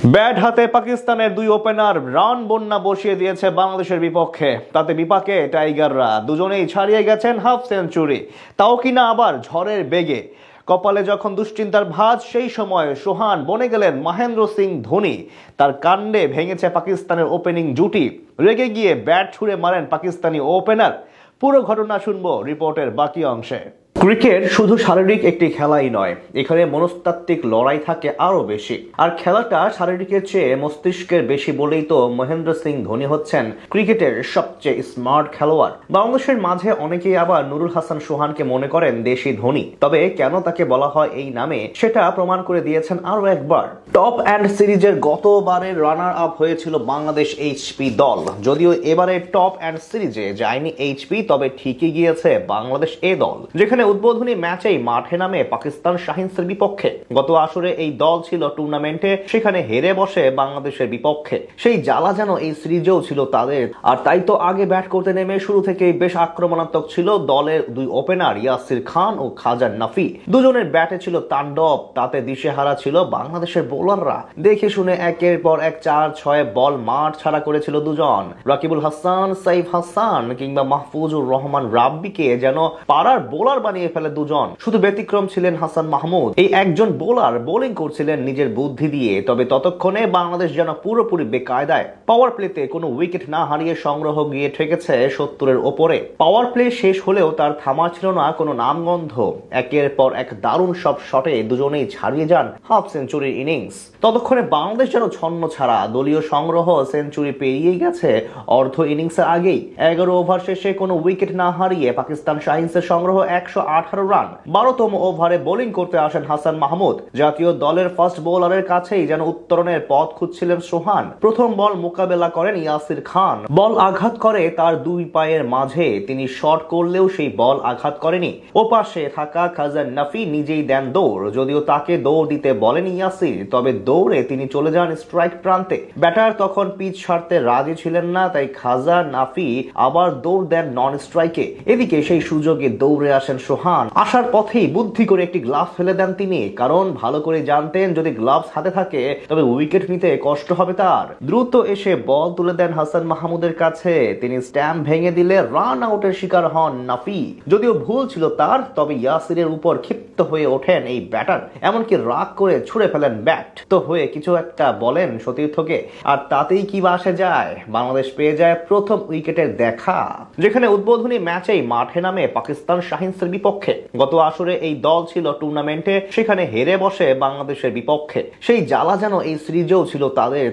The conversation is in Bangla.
ব্যাট হাতে পাকিস্তানের দুই ওপেনার রান বন্যা বসিয়ে দিয়েছে বাংলাদেশের বিপক্ষে। তাতে বিপাকে টাইগাররা দুজনেই ছাড়িয়ে গেছেন হাফ সেঞ্চুরি, তাও কিনা আবার ঝড়ের বেগে। কপালে যখন দুশ্চিন্তার ভাঁজ, সেই সময় সোহান বনে গেলেন মহেন্দ্র সিং ধোনি। তার কাণ্ডে ভেঙেছে পাকিস্তানের ওপেনিং জুটি। রেগে গিয়ে ব্যাট ছুঁড়ে মারেন পাকিস্তানি ওপেনার। পুরো ঘটনা শুনবো রিপোর্টের বাকি অংশে। ক্রিকেট শুধু শারীরিক একটি খেলাই নয়, এখানে মনস্তাত্ত্বিক লড়াই থাকে আরো বেশি। আর খেলাটা শারীরিকের চেয়ে মস্তিষ্কের বেশি বলেই তো মহেন্দ্র সিং ধোনি হচ্ছেন ক্রিকেটের সবচেয়ে স্মার্ট খেলোয়াড়। বাংলাদেশের মাঝে অনেকেই আবার নুরুল হাসান সোহানকে মনে করেন দেশি ধোনি, তবে কেন তাকে বলা হয় এই নামে সেটা প্রমাণ করে দিয়েছেন আরো একবার। টপ অ্যান্ড সিরিজের গতবারের রানার আপ হয়েছিল বাংলাদেশ এইচপি দল। যদিও এবারে টপ অ্যান্ড সিরিজে যায়নি এইচপি, তবে ঠিকই গিয়েছে বাংলাদেশ এ দল, যেখানে উদ্বোধনী ম্যাচেই মাঠে নামে পাকিস্তান শাহিনসের বিপক্ষে। গত আসরে এই দল ছিল টুর্নামেন্টে, সেখানে হেরে বসে বাংলাদেশের বিপক্ষে। সেই জ্বালা যেন এই সিরিজেও ছিল তাদের। আর তাই তো আগে ব্যাট করতে নেমে শুরু থেকেই বেশ আক্রমণাত্মক ছিল দলের দুই ওপেনার ইয়াসির খান ও খাজা নাফি। দুজনের ব্যাটে ছিল তাণ্ডব, তাতে দিশেহারা ছিল বাংলাদেশের বোলাররা। দেখে শুনে একের পর এক 4-6 বল মাঠ ছাড়া করেছিল দুজন। রাকিবুল হাসান, সাইফ হাসান কিংবা মাহফুজুর রহমান রাব্বিকে যেন পাড়ার বোলার বানিয়ে ফেলে দুজন। শুধু ব্যতিক্রম ছিলেন হাসান মাহমুদ। এই একজন বোলার বোলিং করছিলেন নিজের বুদ্ধি দিয়ে, তবে ততক্ষণে বাংলাদেশ যেন পুরোপুরি বেকায়দায়। পাওয়ার প্লেতে কোনো উইকেট না হারিয়ে সংগ্রহ গিয়ে ঠেকেছে 70-এর ওপরে। পাওয়ার প্লে শেষ হলেও তার থামা ছিল না কোনো নামগন্ধ। একের পর এক দারুণ সব শটে দুজনেই ছাড়িয়ে যান হাফ সেঞ্চুরির ইনিংস। ততক্ষণে বাংলাদেশ যেন ছন্ন ছাড়া। দলীয় সংগ্রহ সেঞ্চুরি পেরিয়ে গেছে অর্ধ ইনিংসের আগেই। 11 ওভার শেষে কোনো উইকেট না হারিয়ে পাকিস্তান শাহিনসের সংগ্রহ 118 রান। 12তম ওভারে বোলিং করতে আসেন হাসান মাহমুদ। জাতীয় দলের ফাস্ট বোলারের কাছেই যেন উত্তরণের পথ খুঁজছিলেন সোহান। প্রথম বল মোকাবেলা করেন ইয়াসির খান। বল আঘাত করে তার দুই পায়ের মাঝে। তিনি শট করলেও সেই বল আঘাত করেনি। ওপাশে থাকা খাজা নাফি নিজেই দেন দৌড়। যদিও তাকে দৌড় দিতে বলেন ইয়াসির, তবে দৌড়ে তিনি চলে যান স্ট্রাইক প্রান্তে। ব্যাটার তখন পিচ ছাড়তে রাজি ছিলেন না, তাই খাজা নাফি আবার দৌড় দেন নন স্ট্রাইকে। এদিকে সেই সুযোগে দৌড়ে আসেন সোহান। আসার পথেই বুদ্ধি করে একটি গ্লাভস ফেলে দেন তিনি, কারণ ভালো করে জানতেন যদি গ্লাভস হাতে থাকে তবে উইকেট নিতে কষ্ট হবে তার। দ্রুত এসে বল তুলে দেন হাসান মাহমুদের কাছে। তিনি স্ট্যাম্প ভেঙে দিলে রান আউটের শিকার হন নাফি। যদিও ভুল ছিল তার, তবে ইয়াসিরের উপর ক্ষিপ্ত হয়ে ওঠেন এই ব্যাটার। এমনকি রাগ করে ছুড়ে ফেলেন ব্যাট। তো হয়ে কিছু একটা বলেন সতীর্থকে, আর তাতেই কি বা আসে যায়। বাংলাদেশ পেয়ে যায় প্রথম উইকেটের দেখা, যেখানে উদ্বোধনী ম্যাচেই মাঠে নামে পাকিস্তান শাহিনসের বিপক্ষে। গত আসরে এই দল ছিল টুর্নামেন্টে, সেখানে হেরে বসে বাংলাদেশের বিপক্ষে। সেই জ্বালা যেন এই সিরিজেও ছিল তাদের।